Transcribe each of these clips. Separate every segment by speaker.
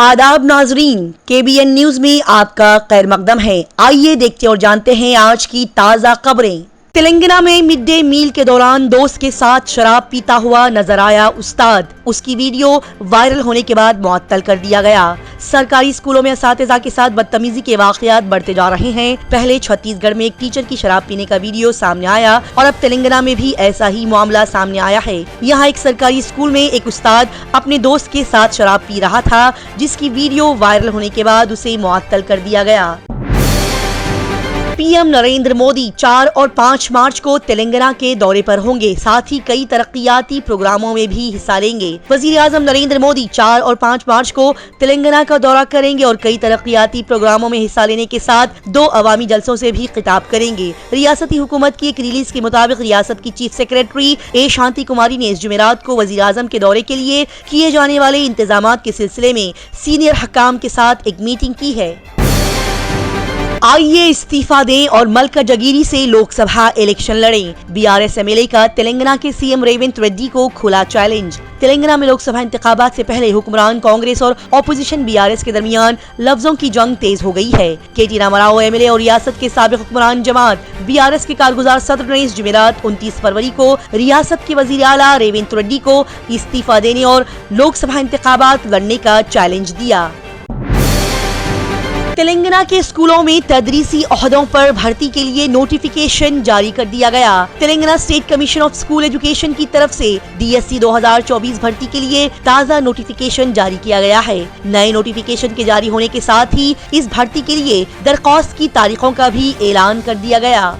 Speaker 1: आदाब नाजरीन, KBN news में आपका खैर मकदम है। आइए देखते और जानते हैं आज की ताज़ा खबरें। तेलंगाना में मिड डे मील के दौरान दोस्त के साथ शराब पीता हुआ नजर आया उस्ताद। उसकी वीडियो वायरल होने के बाद मुअत्तल कर दिया गया। सरकारी स्कूलों में असातिज़ा के साथ बदतमीजी के वाक़यात बढ़ते जा रहे हैं। पहले छत्तीसगढ़ में एक टीचर की शराब पीने का वीडियो सामने आया और अब तेलंगाना में भी ऐसा ही मामला सामने आया है। यहाँ एक सरकारी स्कूल में एक उस्ताद अपने दोस्त के साथ शराब पी रहा था, जिसकी वीडियो वायरल होने के बाद उसे मुअत्तल कर दिया गया। पीएम नरेंद्र मोदी 4 और 5 मार्च को तेलंगाना के दौरे पर होंगे। साथ ही कई तरक्कियाती प्रोग्रामों में भी हिस्सा लेंगे। वजीर आजम नरेंद्र मोदी 4 और 5 मार्च को तेलंगाना का दौरा करेंगे और कई तरक्कियाती प्रोग्रामों में हिस्सा लेने के साथ 2 अवामी जलसों से भी खिताब करेंगे। रियासती हुकूमत की एक रिलीज के मुताबिक रियासत की चीफ सेक्रेटरी ए शांति कुमारी ने इस जुमेरात को वजीर आजम के दौरे के लिए किए जाने वाले इंतजामात के सिलसिले में सीनियर हकाम के साथ एक मीटिंग की है। आइए इस्तीफा दें और मल्का जगीरी से लोकसभा इलेक्शन लड़ें। बीआरएस एमएलए का तेलंगाना के सीएम रेवंत रेड्डी को खुला चैलेंज। तेलंगाना में लोकसभा इंतखाबात से पहले हुक्मरान कांग्रेस और ऑपोजिशन बीआरएस के दरमियान लफ्जों की जंग तेज हो गई है। केटी रामाराव एमएलए और रियासत के साबिक हुक्मरान जमात बीआरएस के कारगुजार सदर ने इस जुमेरात 29 फरवरी को रियासत के वजीर आला रेवंत रेड्डी को इस्तीफा देने और लोकसभा इंतखाबात लड़ने का चैलेंज दिया। तेलंगाना के स्कूलों में तदरीसी ओहदों पर भर्ती के लिए नोटिफिकेशन जारी कर दिया गया। Telangana state commission of school education की तरफ से DSC 2024 भर्ती के लिए ताज़ा नोटिफिकेशन जारी किया गया है। नए नोटिफिकेशन के जारी होने के साथ ही इस भर्ती के लिए दरख्वास्त की तारीखों का भी ऐलान कर दिया गया।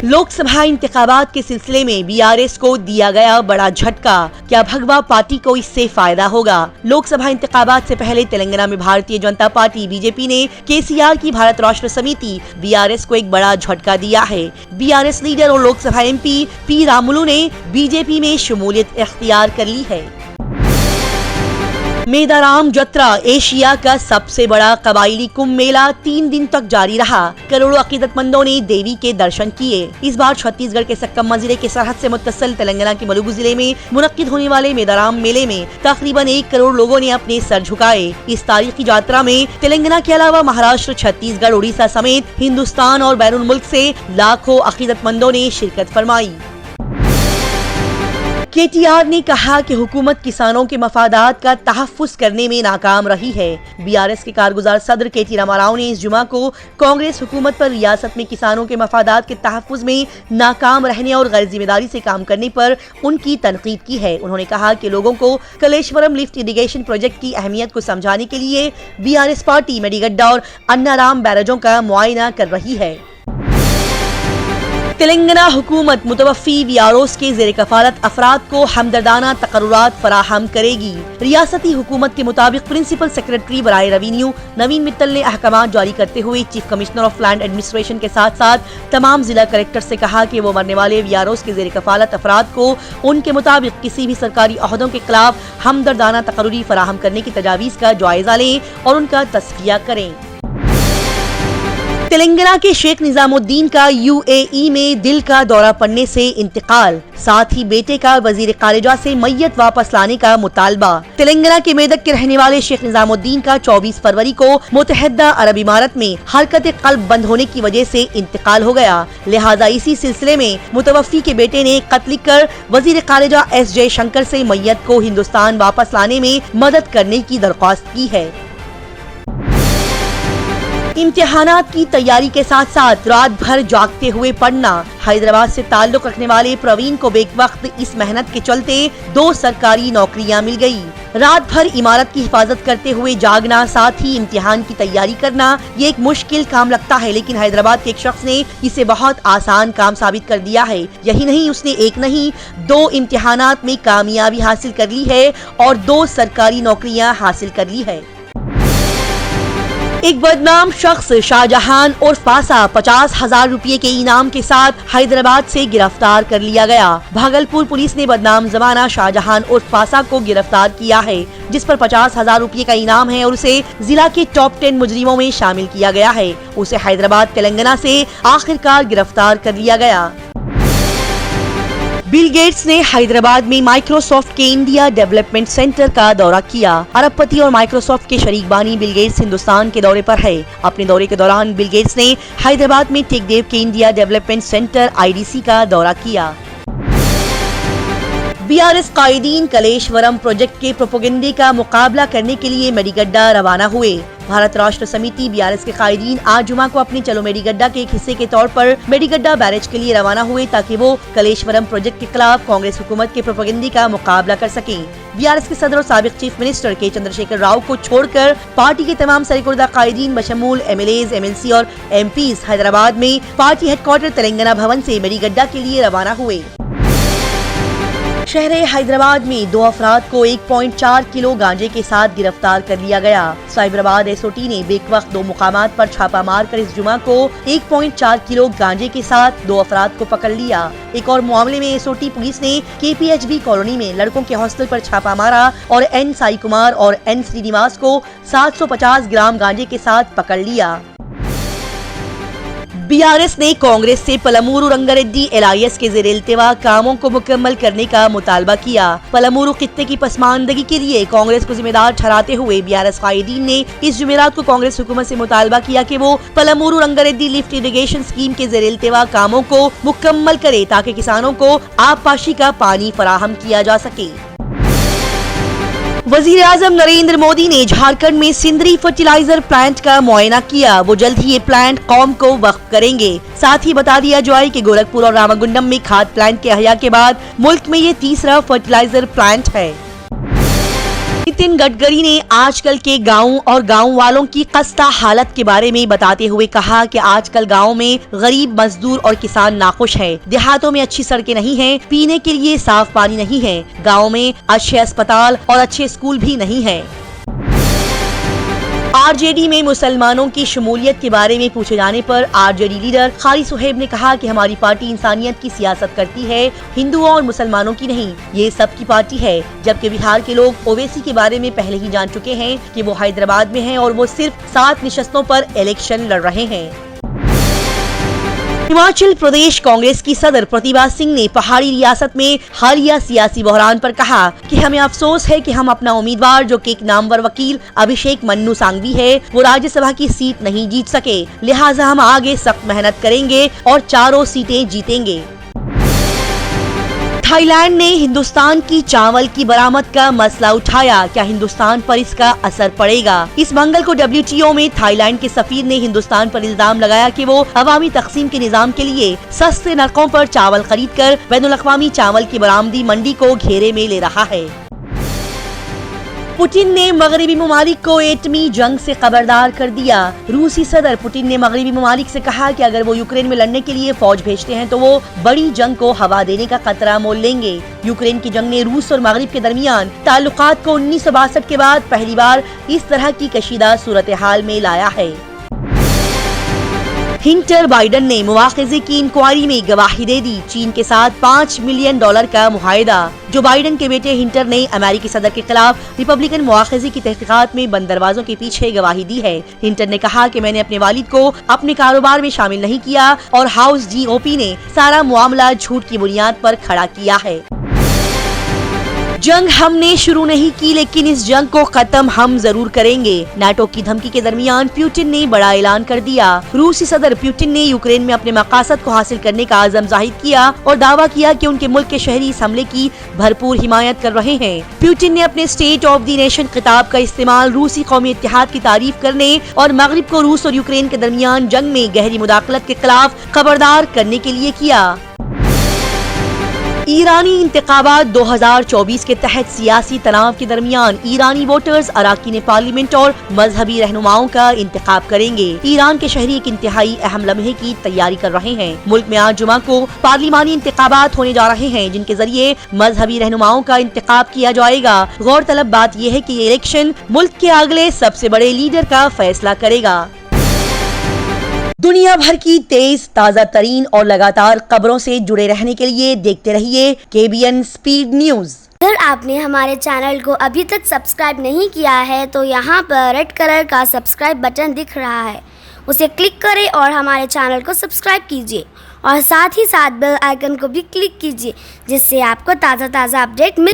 Speaker 1: लोकसभा इंतखाबात के सिलसिले में बीआरएस को दिया गया बड़ा झटका। क्या भगवा पार्टी को इससे फायदा होगा? लोकसभा इंतखाबात से पहले तेलंगाना में भारतीय जनता पार्टी बीजेपी ने केसीआर की भारत राष्ट्र समिति बीआरएस को एक बड़ा झटका दिया है। बीआरएस लीडर और लोकसभा MP पी रामुलु ने बीजेपी में शमूलियत इख्तियार कर ली है। मेदाराम जत्रा एशिया का सबसे बड़ा कबायली कुंभ मेला 3 दिन तक जारी रहा। करोड़ों अकीदतमंदों ने देवी के दर्शन किए। इस बार छत्तीसगढ़ के सक्कम्मा जिले के सरहद से मुत्तसिल तेलंगाना के मुलुगु जिले में मुनक्किद होने वाले मेदाराम मेले में तकरीबन 1 करोड़ लोगों ने अपने सर झुकाए। इस तारीखी यात्रा में तेलंगाना के अलावा महाराष्ट्र, छत्तीसगढ़, उड़ीसा समेत हिंदुस्तान और बैरुल मुल्क से लाखों अकीदतमंदों ने शिरकत फरमाई। KTR ने कहा कि हुकूमत किसानों के मफादात का तहफ़्फ़ुज़ करने में नाकाम रही है। बीआरएस के कारगुजार सदर KT रामाराव ने इस जुमा को कांग्रेस हुकूमत पर रियासत में किसानों के मफादात के तहफ़्फ़ुज़ में नाकाम रहने और गैर जिम्मेदारी से काम करने पर उनकी तनकीद की है। उन्होंने कहा कि लोगों को कलेश्वरम लिफ्ट इरिगेशन प्रोजेक्ट की अहमियत को समझाने के लिए बीआरएस पार्टी मेडीगड्डा और अन्नाराम बैराजों का मुआयना कर रही है। तेलंगाना हुकूमत मुतवफ़ी VROs के ज़ेर कफ़ालत अफराद को हमदर्दाना तक़र्रुरात फराहम करेगी। रियासती हुकूमत के मुताबिक प्रिंसिपल सेक्रेटरी बराए रेवेन्यू नवीन मित्तल ने अहकामात जारी करते हुए chief commissioner of land administration के साथ साथ तमाम जिला कलेक्टर से कहा कि वो मरने वाले VROs के ज़ेर कफ़ालत अफराद को उनके मुताबिक किसी भी सरकारी ओहदों के खिलाफ हमदर्दाना तक़र्रुरी फराहम करने की तजावीज़ का जायजा लें और उनका तस्फिया करें। तेलंगाना के शेख निजामुद्दीन का UAE में दिल का दौरा पड़ने से इंतकाल। साथ ही बेटे का वजीर खारिजा से मैयत वापस लाने का मुतालबा। तेलंगाना के मेदक के रहने वाले शेख निजामुद्दीन का 24 फरवरी को मुत्तहिदा अरब इमारत में हरकत कल्ब बंद होने की वजह से इंतकाल हो गया। लिहाजा इसी सिलसिले में मुतवफ़ी के बेटे ने खत लिखकर वजीर खारिजा S जयशंकर से मैयत को हिंदुस्तान वापस लाने में मदद करने की दरख्वास्त की है। इम्तिहानात की तैयारी के साथ साथ रात भर जागते हुए पढ़ना। हैदराबाद से ताल्लुक रखने वाले प्रवीण को बेवक्त इस मेहनत के चलते 2 सरकारी नौकरियां मिल गई। रात भर इमारत की हिफाजत करते हुए जागना, साथ ही इम्तिहान की तैयारी करना, ये एक मुश्किल काम लगता है, लेकिन हैदराबाद के एक शख्स ने इसे बहुत आसान काम साबित कर दिया है। यही नहीं, उसने एक नहीं 2 इम्तिहानात में कामयाबी हासिल कर ली है और 2 सरकारी नौकरियां हासिल कर ली है। एक बदनाम शख्स शाहजहान और फासा 50,000 रुपये के इनाम के साथ हैदराबाद से गिरफ्तार कर लिया गया। भागलपुर पुलिस ने बदनाम जमाना शाहजहान और फासा को गिरफ्तार किया है, जिस पर 50,000 रुपये का इनाम है और उसे जिला के टॉप 10 मुजरिमों में शामिल किया गया है। उसे हैदराबाद तेलंगाना से आखिरकार गिरफ्तार कर लिया गया। बिल गेट्स ने हैदराबाद में माइक्रोसॉफ्ट के इंडिया डेवलपमेंट सेंटर का दौरा किया। अरबपति और माइक्रोसॉफ्ट के शरीक बानी बिल गेट्स हिंदुस्तान के दौरे पर है। अपने दौरे के दौरान बिल गेट्स ने हैदराबाद में टेकदेव के इंडिया डेवलपमेंट सेंटर IDC का दौरा किया। BRS कायदीन कलेश्वरम प्रोजेक्ट के प्रोपेगेंडे का मुकाबला करने के लिए मेडीगड्डा रवाना हुए। भारत राष्ट्र समिति BRS के कायदीन आज जुमा को अपने चलो मेडीगड्डा के एक हिस्से के तौर पर मेडीगड्डा बैरेज के लिए रवाना हुए ताकि वो कलेश्वरम प्रोजेक्ट के खिलाफ कांग्रेस हुकूमत के प्रोपेगेंडे का मुकाबला कर सकें। BRS के सदर और साबिक चीफ मिनिस्टर के चंद्रशेखर राव को छोड़कर पार्टी के तमाम सरकुर्दा कायदीन बशमूल MLAs, MLC और MPs हैदराबाद में पार्टी हेडक्वार्टर तेलंगाना भवन से मेडीगड्डा के लिए रवाना हुए। शहर हैदराबाद में 2 अफराद को 1.4 किलो गांजे के साथ गिरफ्तार कर लिया गया। साइबराबाद SOT ने बेवक्त 2 मुकामात पर छापा मारकर इस जुमा को 1.4 किलो गांजे के साथ 2 अफराद को पकड़ लिया। एक और मामले में SOT पुलिस ने KPHB कॉलोनी में लड़कों के हॉस्टल पर छापा मारा और N साई कुमार और N श्रीनिवास को 750 ग्राम गांजे के साथ पकड़ लिया। BRS ने कांग्रेस से पलमूरू रंगारेड्डी LIS के ज़ेर इल्तिवा कामों को मुकम्मल करने का मुतालबा किया। पलमूरू खित्ते की पसमानदगी के लिए कांग्रेस को जिम्मेदार ठहराते हुए BRS कायदीन ने इस जुमेरात को कांग्रेस हुकूमत से मुतालबा किया कि वो पलमूरू रंगारेड्डी लिफ्ट इरिगेशन स्कीम के ज़ेर इल्तिवा कामों को मुकम्मल करे ताकि किसानों को आबपाशी का पानी फराहम किया जा सके। वजीर आजम नरेंद्र मोदी ने झारखंड में सिंदरी फर्टिलाइजर प्लांट का मुआयना किया। वो जल्द ही ये प्लांट कौम को वक्फ करेंगे। साथ ही बता दिया जाए कि गोरखपुर और रामागुंडम में खाद प्लांट के अहया के बाद मुल्क में ये तीसरा फर्टिलाइजर प्लांट है। नितिन गडकरी ने आजकल के गाँव और गाँव वालों की खस्ता हालत के बारे में बताते हुए कहा कि आजकल गाँव में गरीब मजदूर और किसान नाखुश हैं। देहातों में अच्छी सड़कें नहीं हैं, पीने के लिए साफ पानी नहीं है, गाँव में अच्छे अस्पताल और अच्छे स्कूल भी नहीं है। RJD में मुसलमानों की शमूलियत के बारे में पूछे जाने पर RJD लीडर खारी सुहेब ने कहा कि हमारी पार्टी इंसानियत की सियासत करती है, हिंदुओं और मुसलमानों की नहीं। ये सबकी पार्टी है। जबकि बिहार के लोग ओवैसी के बारे में पहले ही जान चुके हैं कि वो हैदराबाद में हैं और वो सिर्फ 7 निशस्तों पर इलेक्शन लड़ रहे हैं। हिमाचल प्रदेश कांग्रेस की सदर प्रतिभा सिंह ने पहाड़ी रियासत में हालिया सियासी बहरान पर कहा कि हमें अफसोस है कि हम अपना उम्मीदवार जो कि एक नामवर वकील अभिषेक मन्नू सांघवी है वो राज्यसभा की सीट नहीं जीत सके, लिहाजा हम आगे सख्त मेहनत करेंगे और चारों सीटें जीतेंगे। थाईलैंड ने हिंदुस्तान की चावल की बरामद का मसला उठाया। क्या हिंदुस्तान पर इसका असर पड़ेगा? इस मंगल को WTO में थाईलैंड के सफीर ने हिंदुस्तान पर इल्जाम लगाया कि वो अवामी तकसीम के निजाम के लिए सस्ते नरकों पर चावल खरीदकर बैनुल-अक़वामी चावल की बरामदी मंडी को घेरे में ले रहा है। पुतिन ने मगरबी ममालिक को एटमी जंग से खबरदार कर दिया। रूसी सदर पुतिन ने मगरबी ममालिक से कहा कि अगर वो यूक्रेन में लड़ने के लिए फौज भेजते हैं तो वो बड़ी जंग को हवा देने का खतरा मोल लेंगे। यूक्रेन की जंग ने रूस और मगरब के दरमियान ताल्लुकात को 1962 के बाद पहली बार इस तरह की कशीदा सूरत हाल में लाया है। हिंटर बाइडन ने मुआखजे की इंक्वायरी में गवाही दे दी। चीन के साथ $5 मिलियन का मुआहिदा। जो बाइडन के बेटे हिंटर ने अमेरिकी सदर के खिलाफ रिपब्लिकन मुआखजे की तहकीकात में बंद दरवाजों के पीछे गवाही दी है। हिंटर ने कहा कि मैंने अपने वालिद को अपने कारोबार में शामिल नहीं किया और हाउस GOP ने सारा मामला झूठ की बुनियाद पर खड़ा किया है। जंग हमने शुरू नहीं की लेकिन इस जंग को खत्म हम जरूर करेंगे। नाटो की धमकी के दरमियान पुतिन ने बड़ा ऐलान कर दिया। रूसी सदर पुतिन ने यूक्रेन में अपने मकासद को हासिल करने का आज़म जाहिर किया और दावा किया कि उनके मुल्क के शहरी इस हमले की भरपूर हिमायत कर रहे हैं। पुतिन ने अपने स्टेट ऑफ द नेशन खिताब का इस्तेमाल रूसी कौमी इत्तेहाद की तारीफ करने और मगरिब को रूस और यूक्रेन के दरमियान जंग में गहरी मुदाखलत के खिलाफ खबरदार करने के लिए किया। ईरानी इंतखाबात 2024 के तहत सियासी तनाव के दरमियान ईरानी वोटर्स अराकीन पार्लियामेंट और मजहबी रहनुमाओं का इंतखाब करेंगे। ईरान के शहरी एक इंतहाई अहम लम्हे की तैयारी कर रहे हैं। मुल्क में आज जुमा को पार्लिमानी इंतखाबात होने जा रहे हैं जिनके जरिए मजहबी रहनुमाओं का इंतखाब किया जाएगा। गौरतलब बात यह है कि ये इलेक्शन मुल्क के अगले सबसे बड़े लीडर का फैसला करेगा। दुनिया भर की तेज ताज़ा तरीन और लगातार खबरों से जुड़े रहने के लिए देखते रहिए KBN स्पीड न्यूज।
Speaker 2: अगर आपने हमारे चैनल को अभी तक सब्सक्राइब नहीं किया है तो यहाँ पर रेड कलर का सब्सक्राइब बटन दिख रहा है, उसे क्लिक करें और हमारे चैनल को सब्सक्राइब कीजिए اور ساتھ ہی ساتھ بیل آئیکن کو بھی کلک کیجیے جس سے آپ کو تازہ اپڈیٹ مل